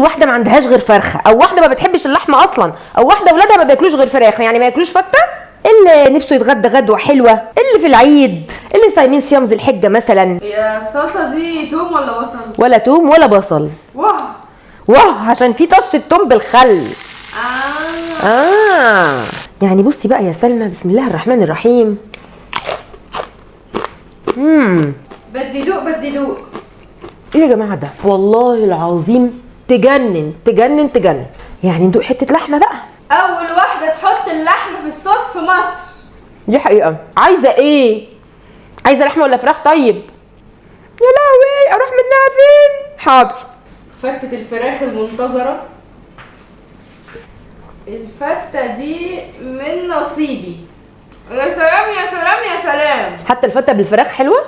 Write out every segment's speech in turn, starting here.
واحده ما عندهاش غير فرخه، او واحده ما بتحبش اللحمه اصلا، او واحده اولادها ما بياكلوش غير فراخ، يعني ما ياكلوش فته، اللي نفسه يتغدى غدوه حلوه، اللي في العيد، اللي صايمين صيام ذي الحجه مثلا. هي الصلصه دي توم ولا بصل؟ ولا توم ولا بصل. واه عشان في طشه توم بالخل. يعني بصي بقى يا سلمى، بسم الله الرحمن الرحيم. بدي دوق. ايه يا جماعه ده؟ والله العظيم تجنن تجنن تجنن. يعني ندوق حته لحمه بقى. اول واحده تحط اللحمه في الصوص في مصر. دي حقيقه. عايزه ايه؟ عايزه لحمه ولا فراخ؟ طيب يا لهوي اروح منها فين؟ حاضر. فتة الفراخ المنتظره. الفته دي من نصيبي. يا سلام يا سلام يا سلام. حتى الفته بالفراخ حلوه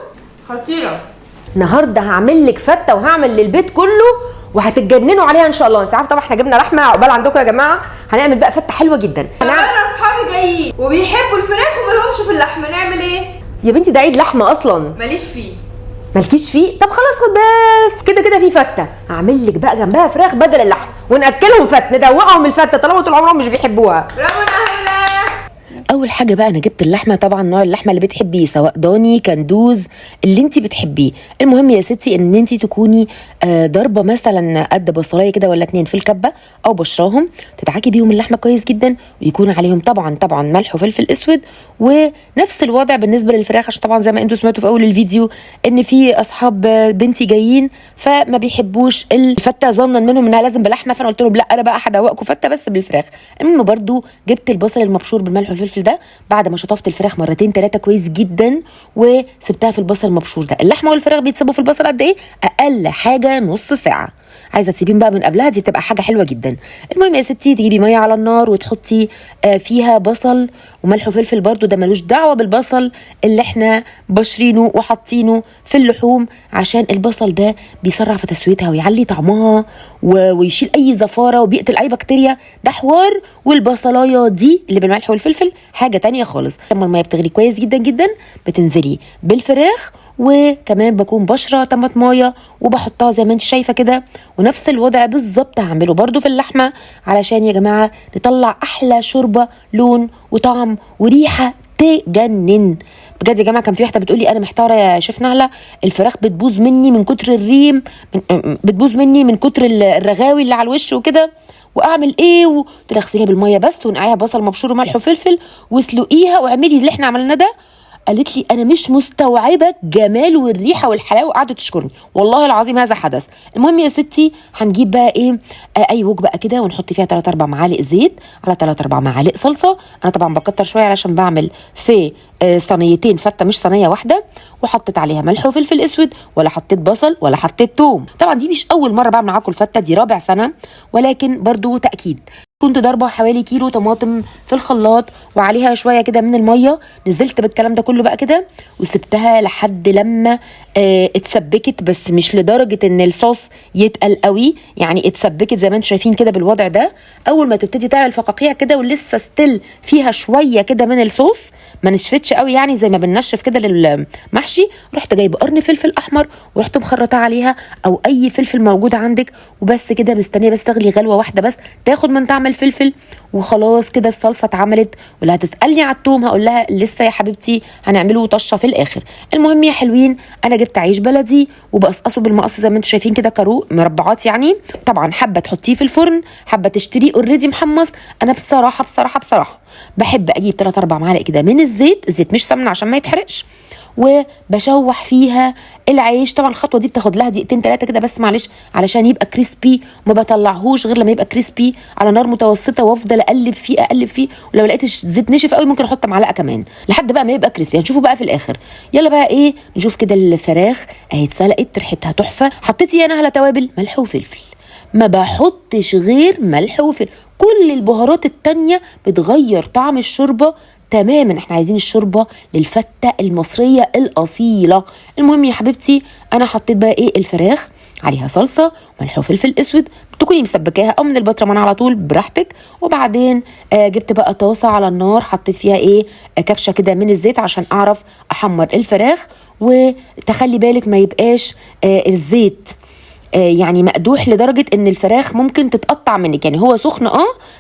خطيره. النهارده هعمل لك فته وهعمل للبيت كله وهتتجننوا عليها ان شاء الله. انت عارفه طبعا احنا جبنا لحمه عقبال عندكم يا جماعه، هنعمل بقى فته حلوه جدا. انا اصحابي جايين وبيحبوا الفراخ ومالهمش في اللحمه، نعمل ايه؟ يا بنتي ده عيد لحمه اصلا. ماليش فيه. مالكيش فيه؟ طب خلاص بس كده كده في فته، هعمل لك بقى جنبها فراخ بدل اللحم وناكلهم فته، ندوقهم الفته طالما طول عمرهم مش بيحبوها. برافو نهله. اول حاجه بقى انا جبت اللحمه، طبعا نوع اللحمه اللي بتحبيه، سواء ضاني كندوز اللي انت بتحبيه. المهم يا ستي ان انت تكوني ضربه مثلا قد بصلايه كده ولا 2 في الكبه او بشراهم، تدعكي بيهم اللحمه كويس جدا، ويكون عليهم طبعا ملح وفلفل اسود. ونفس الوضع بالنسبه للفراخ، عشان طبعا زي ما انتم سمعتوا في اول الفيديو ان في اصحاب بنتي جايين فما بيحبوش الفته ظنا منهم انها لازم بلحمه، فانا قلت لهم لا انا بقى هدوقكم فته بس بالفراخ. المهم برده جبت البصل المبشور بالملح والفلفل ده بعد ما شطفت الفراخ مرتين 3 كويس جدا وسبتها في البصل المبشور ده. اللحمه والفراخ بيتسيبوا في البصل قد ايه؟ اقل حاجه نص ساعه. عايزه تسيبين بقى من قبلها دي تبقى حاجه حلوه جدا. المهم يا ستي تجيبي ميه على النار وتحطي فيها بصل وملح وفلفل، برده ده ملوش دعوه بالبصل اللي احنا بشرينه وحاطينه في اللحوم، عشان البصل ده بيسرع في تسويتها ويعلي طعمها ويشيل اي زفاره وبيقتل اي بكتيريا، ده حوار. والبصلايه دي اللي بالملح والفلفل حاجه تانية خالص. لما الميه بتغلي كويس جدا جدا بتنزلي بالفراخ، وكمان بكون بشره طماطمايه وبحطها زي ما انت شايفه كده. ونفس الوضع بالظبط هعمله برده في اللحمه، علشان يا جماعه نطلع احلى شوربه لون وطعم وريحه تجنن بجد. يا جماعه كان في واحده بتقول لي انا محتاره يا شيف نهله، الفراخ بتبوظ مني من كتر الريم، بتبوظ مني من كتر الرغاوي اللي على الوش وكده، واعمل ايه؟ وقلت لها اغسليها بالميه بس ونقعيها بصل مبشور وملح وفلفل واسلقيها واعملي اللي احنا عملناه ده. قالت لي انا مش مستوعبه الجمال والريحه والحلاوه، وقعدت تشكرني والله العظيم هذا حدث. المهم يا ستي هنجيب بقى ايه اي وجبه بقى كده ونحط فيها 3 4 معالق زيت على 3 4 معالق صلصه. انا طبعا بكتر شويه علشان بعمل في صينيتين فته مش صينيه واحده، وحطيت عليها ملح وفلفل اسود، ولا حطيت بصل ولا حطيت توم. طبعا دي مش اول مره بعمل معاكم الفته، دي رابع سنه، ولكن برضو تاكيد. كنت ضاربه حوالي كيلو طماطم في الخلاط وعليها شويه كده من الميه، نزلت بالكلام ده كله بقى كده وسبتها لحد لما اتسبكت، بس مش لدرجه ان الصوص يتقل قوي، يعني اتسبكت زي ما انتم شايفين كده بالوضع ده. اول ما تبتدي تعمل فقاقيع كده ولسه ستيل فيها شويه كده من الصوص، ما نشفتش قوي يعني زي ما بننشف كده للمحشي، رحت جايبه قرن فلفل احمر ورحت مخرطاه عليها او اي فلفل موجود عندك، وبس كده مستنيه بس تغلي غلوه واحده بس تاخد من طعم الفلفل، وخلاص كده الصلصه اتعملت. واللي هتسالني على التوم هقول لها لسه يا حبيبتي هنعمله طشه في الاخر. المهم يا حلوين انا جبت عيش بلدي وبقصقصه بالمقص زي ما انتم شايفين كده كارو مربعات يعني. طبعا حابه تحطيه في الفرن، حابه تشتريه اوريدي محمص. انا بصراحه بحب اجيب 3 4 معالق كده من الزيت مش سمنه عشان ما يتحرقش، وبشوح فيها العيش. طبعا الخطوه دي بتاخد لها 2 3 كده بس معلش علشان يبقى كريسبي، وما بطلعهوش غير لما يبقى كريسبي على نار متوسطه، وافضل اقلب فيه ولو لقيت الزيت نشف قوي ممكن احط معلقه كمان لحد بقى ما يبقى كريسبي. هنشوفه بقى في الاخر. يلا بقى ايه نشوف كده الفراخ اهي اتسلقت ريحتها تحفه. حطيت يا نهله توابل ملح وفلفل، ما بحطش غير ملح وفلفل، كل البهارات التانية بتغير طعم الشوربه تماما. احنا عايزين الشوربه للفته المصريه الاصيله. المهم يا حبيبتي انا حطيت بقى ايه الفراخ عليها صلصه ملح وفلفل اسود، تكوني مسبكاها او من البطرمان على طول براحتك. وبعدين جبت بقى طاسه على النار حطيت فيها ايه كبشه كده من الزيت عشان اعرف احمر الفراخ. وتخلي بالك ما يبقاش الزيت يعني مقدوح لدرجه ان الفراخ ممكن تتقطع منك، يعني هو سخن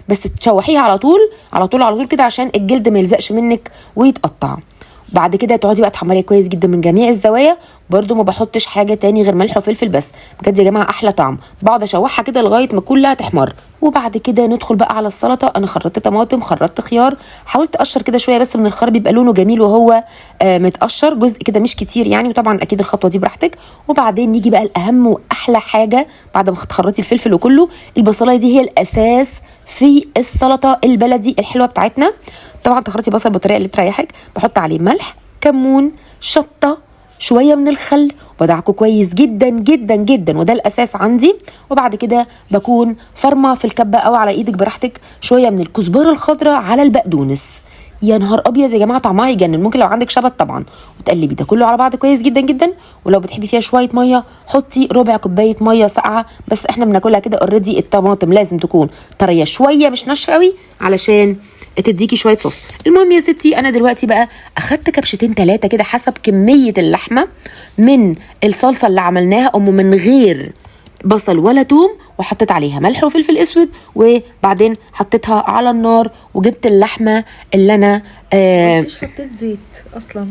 بس تشوحيها على طول على طول على طول كده عشان الجلد ما يلزقش منك ويتقطع. بعد كده تقعدي بقى تحمريها كويس جدا من جميع الزوايا. برده ما بحطش حاجه تاني غير ملح وفلفل بس، بجد يا جماعه احلى طعم. بقعد اشوحها كده لغايه ما كلها تحمر. وبعد كده ندخل بقى على السلطه. انا خرطت طماطم، خرطت خيار، حاولت اقشر كده شويه بس من الخيار بيبقى لونه جميل وهو متقشر، جزء كده مش كتير يعني، وطبعا اكيد الخطوه دي براحتك. وبعدين نيجي بقى الاهم واحلى حاجه بعد ما تخرطي الفلفل وكله، البصلايه دي هي الاساس في السلطه البلدي الحلوه بتاعتنا. طبعا تخرطي بصل بالطريقه اللي تريحك، بحط عليه ملح، كمون، شطه، شويه من الخل، وبدعكه كويس جدا جدا جدا، وده الاساس عندي. وبعد كده بكون فرمه في الكبه او على ايدك براحتك شويه من الكزبره الخضراء على البقدونس. يا نهار ابيض يا جماعه طعمها يجنن. ممكن لو عندك شبت طبعا، وتقلبي ده كله على بعض كويس جدا جدا. ولو بتحبي فيها شويه ميه حطي ربع كوبايه ميه ساقعه، بس احنا بناكلها كده اوريدي. الطماطم لازم تكون طريه شويه مش ناشفه قوي علشان تديكي شويه صوص. المهم يا ستي انا دلوقتي بقى اخدت كبشتين 3 كده حسب كميه اللحمه من الصلصه اللي عملناها من غير بصل ولا توم، وحطيت عليها ملح وفلفل اسود، وبعدين حطيتها على النار. وجبت اللحمه اللي انا مش حطيت زيت اصلا.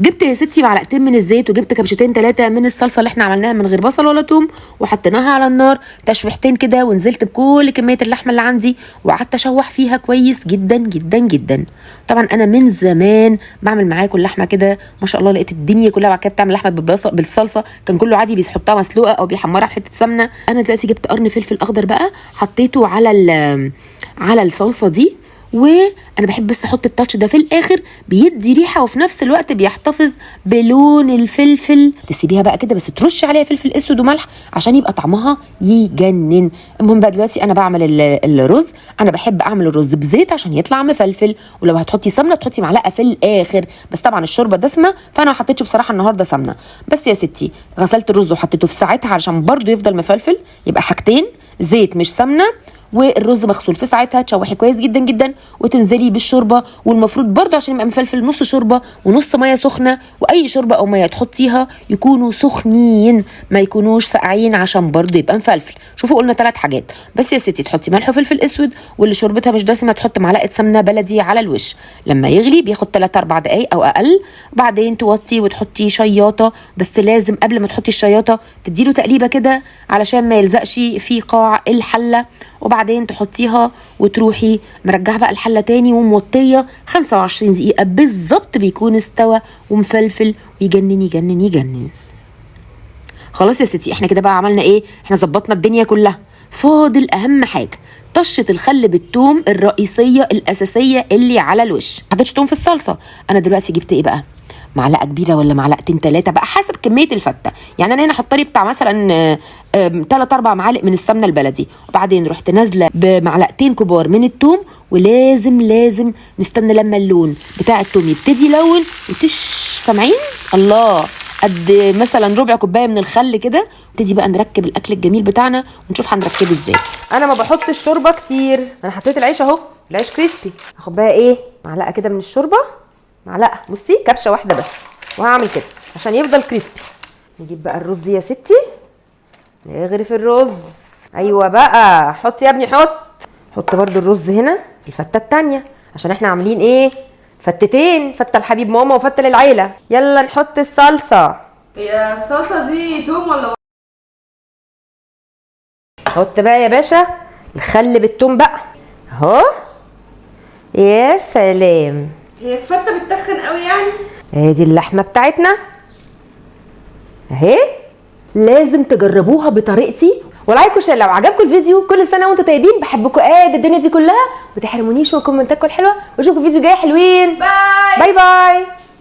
جبت يا ستي معلقتين من الزيت، وجبت كبشتين 3 من الصلصه اللي احنا عملناها من غير بصل ولا توم، وحطيناها على النار تشويحتين كده، ونزلت بكل كميه اللحمه اللي عندي وقعدت اشوح فيها كويس جدا جدا جدا. طبعا انا من زمان بعمل معاكم اللحمه كده ما شاء الله، لقيت الدنيا كلها بعد كده بتعمل لحمه بالصلصه، كان كله عادي بيحطها مسلوقه او بيحمرها بحته سمنه. انا دلوقتي جبت قرن فلفل اخضر بقى حطيته على الصلصه دي، وانا بحب بس احط التاتش ده في الاخر، بيدي ريحه وفي نفس الوقت بيحتفظ بلون الفلفل. تسيبيها بقى كده بس ترشي عليها فلفل اسود وملح عشان يبقى طعمها يجنن. المهم بقى دلوقتي انا بعمل الرز. انا بحب اعمل الرز بزيت عشان يطلع مفلفل، ولو هتحطي سمنه تحطي معلقه في الاخر، بس طبعا الشوربه دسمه فانا ما حطيتش بصراحه النهارده سمنه. بس يا ستي غسلت الرز وحطيته في ساعتها علشان برده يفضل مفلفل، يبقى حاجتين زيت مش سمنه، والرز مغسول في ساعتها. تشوحي كويس جدا جدا وتنزلي بالشوربه، والمفروض برضه عشان يبقى مفلفل نص شوربه ونص ميه سخنه، واي شوربه او ميه تحطيها يكونوا سخنين ما يكونوش ساقعين عشان برضه يبقى مفلفل. شوفوا قلنا 3 حاجات بس يا ستي. تحطي ملح وفلفل اسود، واللي شوربتها مش دسمه تحط معلقه سمنه بلدي على الوش. لما يغلي بياخد 3-4 دقايق او اقل، بعدين توطي وتحطي شياطه، بس لازم قبل ما تحطي الشياطه تديله تقليبه كده علشان ما يلزقش في قاع الحله. وبعدين تحطيها وتروحي مرجعه بقى الحله تاني وموطيه 25 دقيقه بالظبط، بيكون استوى ومفلفل ويجنن يجنن يجنن. خلاص يا ستي احنا كده بقى عملنا ايه؟ احنا ظبطنا الدنيا كلها. فاضل اهم حاجه طشه الخل بالثوم الرئيسيه الاساسيه اللي على الوش. ما حطيتش توم في الصلصه. انا دلوقتي جبت ايه بقى؟ معلقه كبيره ولا معلقتين 3 بقى حسب كميه الفته. يعني انا هنا حاطه لي بتاع مثلا 3-4 معالق من السمنه البلدي، وبعدين رحت نازله بمعلقتين كبار من الثوم. ولازم لازم نستنى لما اللون بتاع الثوم يبتدي يلون سامعين الله، قد مثلا ربع كوبايه من الخل كده. نبتدي بقى نركب الاكل الجميل بتاعنا ونشوف هنركبه ازاي. انا ما بحطش شوربه كتير، انا حطيت العيش اهو، العيش كريسبي. هاخد بقى ايه؟ معلقه كده من الشوربه، معلقه، بصي كبشه واحده بس، وهعمل كده عشان يفضل كريسبي. نجيب بقى الرز يا ستي، نغرف الرز. ايوه بقى حط يا ابني، حط برده الرز هنا في الفته التانيه عشان احنا عاملين ايه؟ فتتين، فته لحبيب ماما وفته للعيله. يلا نحط الصلصه. هي الصلصه دي توم ولا؟ حط بقى يا باشا الخل بالثوم بقى اهو. يا سلام، هي الفته بتتخن قوي يعني. ادي اللحمه بتاعتنا اهي، لازم تجربوها بطريقتي. ولايك وشير لو عجبكم الفيديو. كل سنه وانتم طيبين، بحبكم قد الدنيا دي كلها، ما تحرمونيش من كومنتاتكم الحلوه، واشوفكم فيديو جاي حلوين. باي باي باي.